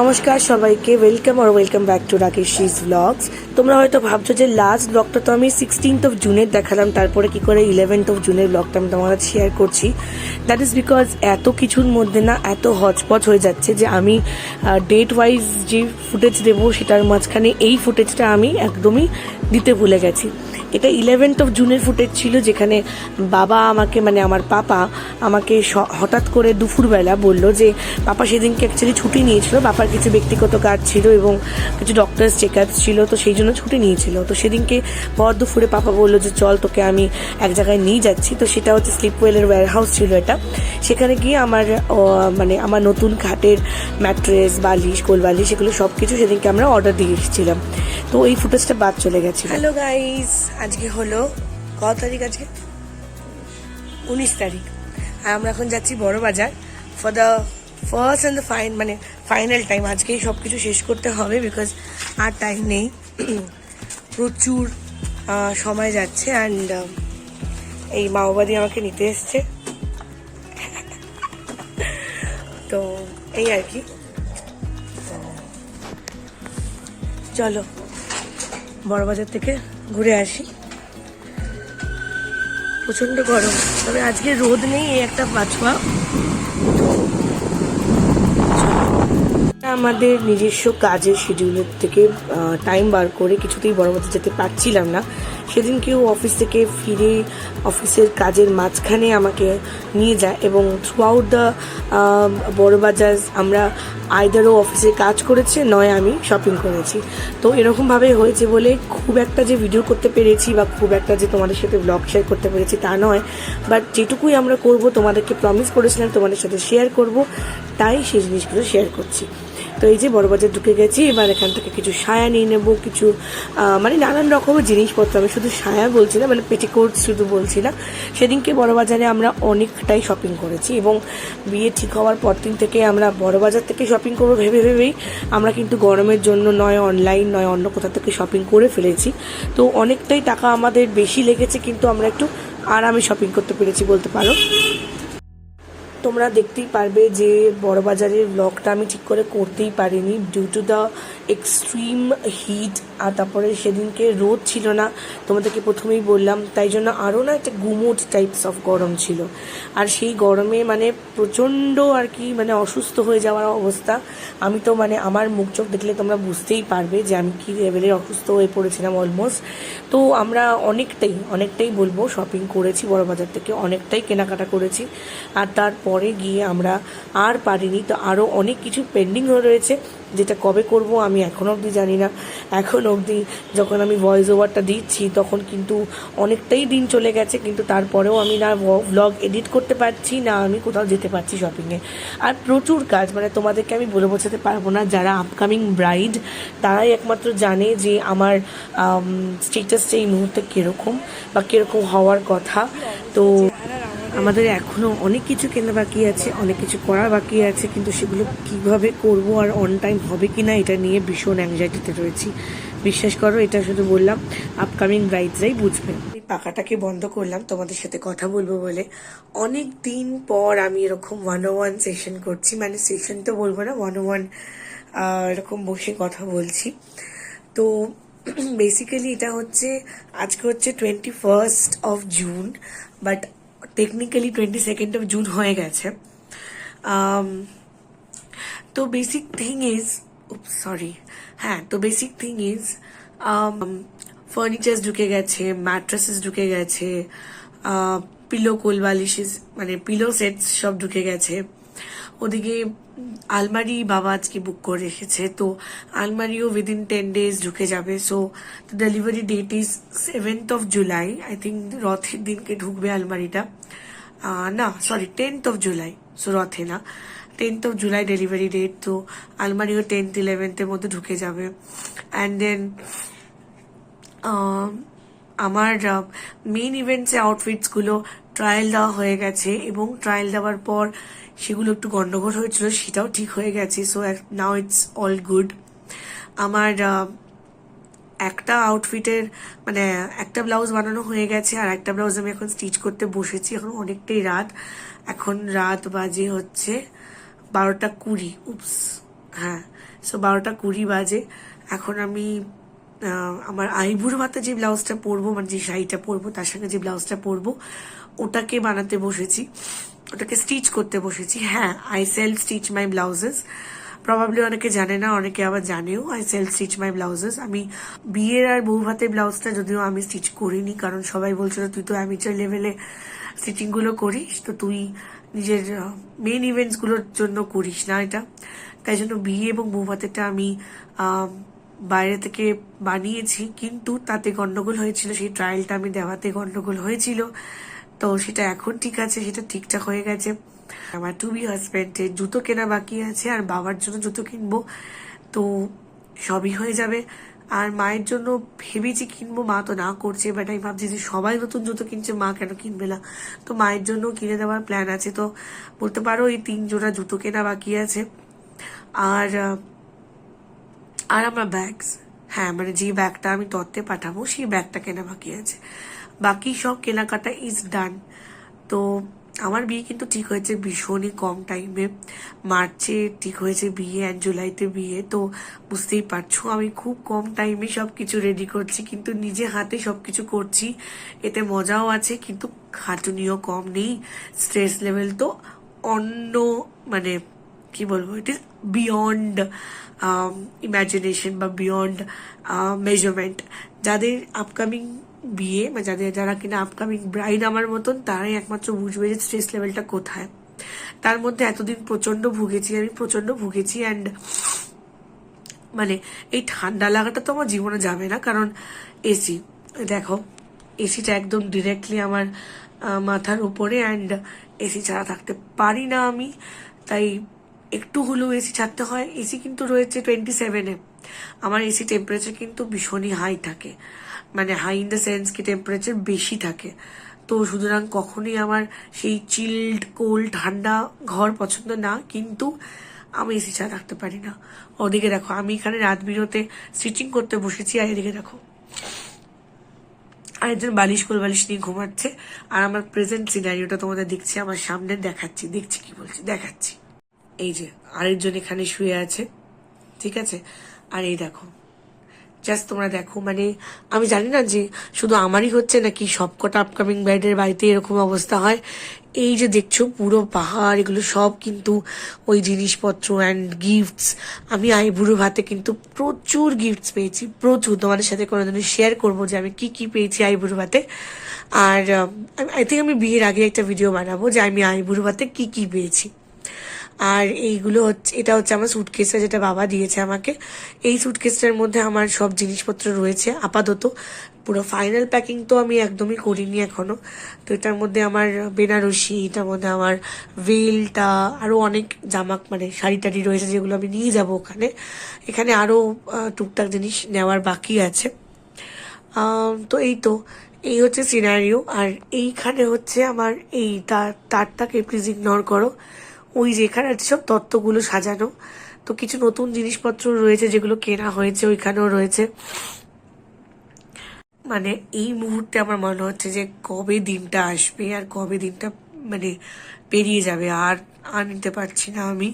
নমস্কার সবাইকে, welcome back to রাকেশিস blogs. তোমরা হয়তো ভাবছো যে লাস্ট ব্লগটা তো আমি 16th জুনের দেখালাম, তারপরে কি করে 11th জুনের ব্লগটা আমি তোমার সাথে শেয়ার করছি। দ্যাট ইজ বিকজ এত কিছুর মধ্যে না এত হচপচ হয়ে যাচ্ছে যে আমি ডেট ওয়াইজ যে ফুটেজ দেবো সেটার মাঝখানে এই ফুটেজটা আমি একদমই দিতে ভুলে গেছি। এটা 11th জুনের ফুটেজ ছিল, যেখানে বাবা আমাকে মানে আমার পাপা আমাকে হঠাৎ করে দুপুরবেলা বললো যে পাপা সেদিনকে অ্যাকচুয়ালি ছুটি নিয়েছিল, পাপার কিছু ব্যক্তিগত কাজ ছিল এবং কিছু ডক্টরস চেকআপ ছিল, তো সেই জন্য ছুটি নিয়েছিল। তো সেদিনকে ভর দুপুরে পাপা বললো যে চল তোকে আমি এক জায়গায় নিয়ে যাচ্ছি। তো সেটা হচ্ছে স্লিপওয়েলের ওয়্যারহাউস ছিল এটা। সেখানে গিয়ে আমার নতুন খাটের ম্যাট্রেস, বালিশ, কোল বালিশ, এগুলো সব কিছু সেদিনকে আমরা অর্ডার দিয়ে এসেছিলাম। তো এই ফুটেজটা বাদ চলে গেছে। হ্যালো গাইস, আজকে হলো কত তারিখ? আজকে 19 তারিখ। আর আমরা এখন যাচ্ছি বড় বাজার for the first and the final time. আজকেই সব কিছু শেষ করতে হবে বিকজ আর টাইম নেই, প্রচুর সময় যাচ্ছে। অ্যান্ড এই মাওবাদী আমাকে নিতে এসছে, তো এই আর কি। চলো বড়বাজার থেকে ঘুরে আসি। প্রচন্ড গরম, তবে আজকে রোদ নেই, এই একটা পাছোয়া। আমাদের নিজস্ব কাজের শিডিউলের থেকে টাইম বার করে কিছুতেই বড়বাজার যেতে পারছিলাম না। সেদিন কেউ অফিস থেকে ফিরে অফিসের কাজের মাঝখানে আমাকে নিয়ে যায় এবং থ্রু আউট দ্য বড়বাজার আমরা আইদারও অফিসে কাজ করেছে, নয় আমি শপিং করেছি। তো এরকমভাবে হয়েছে বলে খুব একটা যে ভিডিও করতে পেরেছি বা খুব একটা যে তোমাদের সাথে ব্লগ শেয়ার করতে পেরেছি তা নয়, বাট যেটুকুই আমরা করব তোমাদেরকে প্রমিস করেছিলাম তোমাদের সাথে শেয়ার করব, তাই সেই জিনিসগুলো শেয়ার করছি। তো এই যে বড়বাজার ঢুকে গেছি, এবার এখান থেকে কিছু সায়া নিয়ে নেবো, কিছু নানান রকমের জিনিসপত্র। আমি শুধু সায়া বলছি না, পেটিকোট শুধু বলছি না। সেদিনকে বড়বাজারে আমরা অনেকটাই শপিং করেছি এবং বিয়ে ঠিক হওয়ার পর দিন থেকে আমরা বড়বাজার থেকে শপিং করবো ভেবেই আমরা কিন্তু গরমের জন্য নয় অনলাইন নয় অন্য কোথা থেকে শপিং করে ফেলেছি। তো অনেকটাই টাকা আমাদের বেশি লেগেছে, কিন্তু আমরা একটু আরামে শপিং করতে পেরেছি বলতে পারো। তোমরা দেখতেই পারবে যে বড়বাজারের ব্লগটা আমি ঠিক করে করতেই পারিনি due to the extreme heat. আর তারপরে সেদিনকে রোদ ছিল না, তোমাদেরকে প্রথমেই বললাম, তাই জন্য আরও না একটা গুমোট টাইপস অফ গরম ছিল। আর সেই গরমে প্রচণ্ড আর কি অসুস্থ হয়ে যাওয়ার অবস্থা। আমি তো আমার মুখ চোখ দেখলে তোমরা বুঝতেই পারবে যে আমি কী লেভেলের অসুস্থ হয়ে পড়েছিলাম অলমোস্ট। তো আমরা অনেকটাই বলবো শপিং করেছি বড়বাজার থেকে, অনেকটাই কেনাকাটা করেছি। আর তারপরে গিয়ে আমরা আর পারিনি, তো আরও অনেক কিছু পেন্ডিং হয়ে রয়েছে, যেটা কবে করব আমি এখনও অবধি জানি না। এখন অবধি যখন আমি ভয়েস ওভারটা দিচ্ছি তখন কিন্তু অনেকটাই দিন চলে গেছে, কিন্তু তারপরেও আমি না ব্লগ এডিট করতে পারছি না, আমি কোথাও যেতে পারছি শপিংয়ে। আর প্রচুর কাজ, তোমাদেরকে আমি বলে বোঝাতে পারবো না। যারা আপকামিং ব্রাইড তারাই একমাত্র জানে যে আমার স্টেটাসটা এই মুহূর্তে কীরকম বা কীরকম হওয়ার কথা। তো আমাদের এখনও অনেক কিছু কেনা বাকি আছে, অনেক কিছু করা বাকি আছে, কিন্তু সেগুলো কিভাবে করব আর অন টাইম হবে কি না এটা নিয়ে ভীষণ অ্যাংজাইটিতে রয়েছি। বিশ্বাস করো, এটা শুধু বললাম আপকামিং ব্রাইডসরাই বুঝবে। এই পাখাটাকে বন্ধ করলাম তোমাদের সাথে কথা বলবো বলে। অনেক দিন পর আমি এরকম 101 সেশন করছি, সেশন তো বলবো না, 101 এরকম বসে কথা বলছি। তো বেসিক্যালি এটা হচ্ছে আজকে হচ্ছে 21st June, but technically 22nd June হয়ে গেছে। তো বেসিক থিং ইজ ফার্নিচার্স ঢুকে গেছে, ম্যাট্রেসেস ঢুকে গেছে, পিলো কোল বালিশেস পিলো সেটস সব ঢুকে গেছে। ওদিকে আলমারি বাবা আজকে বুক করে রেখেছে, তো আলমারিও উইদিন 10 days ঢুকে যাবে। So the delivery date is 7th July. I think রথের দিনকে ঢুকবে আলমারিটা, 10th জুলাই। সো রথে না, 10th জুলাই ডেলিভারি ডেট। তো আলমারিও 10th 11th মধ্যে ঢুকে যাবে। অ্যান্ড দেন আমার মেইন ইভেন্টসে আউটফিটসগুলো ট্রায়াল দেওয়া হয়ে গেছে এবং ট্রায়াল দেওয়ার পর সেগুলো একটু গন্ডগোল হয়েছিল, সেটাও ঠিক হয়ে গেছে। So now it's all good. আমার একটা আউটফিটের একটা ব্লাউজ বানানো হয়ে গেছে, আর একটা ব্লাউজ আমি এখন স্টিচ করতে বসেছি। এখন অনেকটাই রাত, এখন রাত বাজে হচ্ছে 12টা 20। হ্যাঁ, সো 12:20 বাজে। এখন আমি আমার আইবুড়ো ভাতে যে ব্লাউজটা পরবো, মানে যে শাড়িটা পরবো তার সঙ্গে যে ব্লাউজটা পরবো ওটাকে বানাতে বসেছি, ওটাকে স্টিচ করতে বসেছি। হ্যাঁ, I self stitch my blouses. Probably অনেকে জানে না, অনেকে আবার জানেও। I self stitch my blouses. আমি বিয়ের আর বউ ভাতের ব্লাউজটা যদিও আমি স্টিচ করিনি, কারণ সবাই বলছিল তুই তো অ্যামেচার লেভেলে স্টিচিং গুলো করিস, তো তুই নিজের মেন ইভেন্টস গুলোর জন্য করিস না এটা। তাই জন্য বিয়ে এবং বউ ভাতেরটা আমি বাইরে থেকে বানিয়েছি, কিন্তু তাতে গন্ডগোল হয়েছিল, সেই ট্রায়ালটা আমি দেওয়াতে গন্ডগোল হয়েছিল। তো সেটা এখন ঠিক আছে, সেটা ঠিকঠাক হয়ে গেছে। আমার টু বি হাজব্যান্ডের জুতো কেনা বাকি আছে, আর বাবার জন্য জুতো কিনবো, তো সবই হয়ে যাবে। আর মায়ের জন্য ভেবেছি কিনবো, মা তো না করছে, বাট আমি ভাবছি যে সবাই নতুন জুতো কিনছে, মা কেন কিনবে না। তো মায়ের জন্য কিনে দেওয়ার প্ল্যান আছে। তো বলতে পারো এই 3 জোড়া জুতো কেনা বাকি আছে। আর আর আমার ব্যাগস, হ্যাঁ মানে যে ব্যাগটা আমি তত্ত্বে পাঠাবো সেই ব্যাগটা কেনা বাকি আছে। বাকি সব কেনাকাটা ইজ ডান। তো আমার বিয়ে কিন্তু ঠিক হয়েছে ভীষণই কম টাইমে। মার্চে ঠিক হয়েছে বিয়ে অ্যান্ড জুলাইতে বিয়ে। তো বুঝতেই পারছো আমি খুব কম টাইমে সব কিছু রেডি করছি, কিন্তু নিজে হাতে সব কিছু করছি। এতে মজাও আছে, কিন্তু খাটুনিও কম নেই। স্ট্রেস লেভেল তো অন্য, মানে কি বলবো, ইট ইজ বিয়ন্ড ইমাজিনেশন বা বিয়ন্ড মেজারমেন্ট। যাদের আপকামিং বিয়ে বা যারা কিনা আপকামিং ব্রাইড আমার মতন, তারাই একমাত্র বুঝবে যে স্ট্রেস লেভেলটা কোথায়। তার মধ্যে এতদিন প্রচন্ড ভুগেছি, আমি প্রচন্ড ভুগেছি। অ্যান্ড মানে এই ঠান্ডা লাগাটা তো আমার জীবনে যাবে না, কারণ এসি, দেখো এসিটা একদম ডিরেক্টলি আমার মাথার উপরে, অ্যান্ড এসি ছাড়া থাকতে পারি না আমি। তাই একটু হলেও এসি ছাড়তে হয়। এসি কিন্তু রয়েছে 27-এ। আমার এসি টেম্পারেচার কিন্তু ভীষণই হাই থাকে, মানে হাই ইন দ্য সেন্স কি টেম্পারেচার বেশি থাকে। তো সুতরাং কখনোই আমার সেই চিল্ড কোল্ড ঠান্ডা ঘর পছন্দ না, কিন্তু আমি এসি ছাড়া থাকতে পারি না। ওদিকে দেখো আমি এখানে রাত বিরতে স্টিচিং করতে বসেছি, আর এদিকে দেখো আরেকজন বালিশ কোল বালিশ নিয়ে ঘুমাচ্ছে। আর আমার প্রেজেন্ট সিনারিওটা তোমাদের দেখছি আমার সামনে, দেখছি কি বলছি দেখাচ্ছি। এই যে আরেকজন এখানে শুয়ে আছে, ঠিক আছে। আর এই দেখো, জাস্ট তোমরা দেখো, মানে আমি জানি না যে শুধু আমারই হচ্ছে নাকি সবকটা আপকামিং ব্রাইডের বাড়িতে এরকম অবস্থা হয়। এই যে দেখছো পুরো পাহাড়, এগুলো সব কিন্তু ওই জিনিসপত্র অ্যান্ড গিফটস। আমি আইবুড়ো ভাতে কিন্তু প্রচুর গিফটস পেয়েছি, প্রচুর। তোমাদের সাথে কোনোদিন শেয়ার করবো যে আমি কি কি পেয়েছি আইবুড়ো ভাতে। আর আই থিঙ্ক আমি বিয়ের আগে একটা ভিডিও বানাবো যে আমি আইবুড়ো ভাতে কি কি পেয়েছি। আর এইগুলো হচ্ছে, এটা হচ্ছে আমার সুটকেসটা যেটা বাবা দিয়েছে আমাকে। এই সুটকেসটার মধ্যে আমার সব জিনিসপত্র রয়েছে আপাতত। পুরো ফাইনাল প্যাকিং তো আমি একদমই করিনি এখনো। তো এটার মধ্যে আমার বেনারসি, এটার মধ্যে আমার ভেলটা, আরো অনেক জামা মানে শাড়ি টাড়ি রয়েছে যেগুলো আমি নিয়ে যাব ওখানে। এখানে আরো টুকটাক জিনিস নেওয়ার বাকি আছে। তো এই হচ্ছে সিনারিও। আর এইখানে হচ্ছে আমার এই তারটাকে প্লিজ ইগনোর করো। ওই যেখানে আছে সব তত্ত্বগুলো সাজানো। তো কিছু নতুন জিনিসপত্র রয়েছে যেগুলো কেনা হয়েছে, ওইখানেও রয়েছে। মানে এই মুহূর্তে আমার মনে হচ্ছে যে কবে দিনটা আসবে আর কবে দিনটা মানে পেরিয়ে যাবে, আর নিতে পারছি না আমি।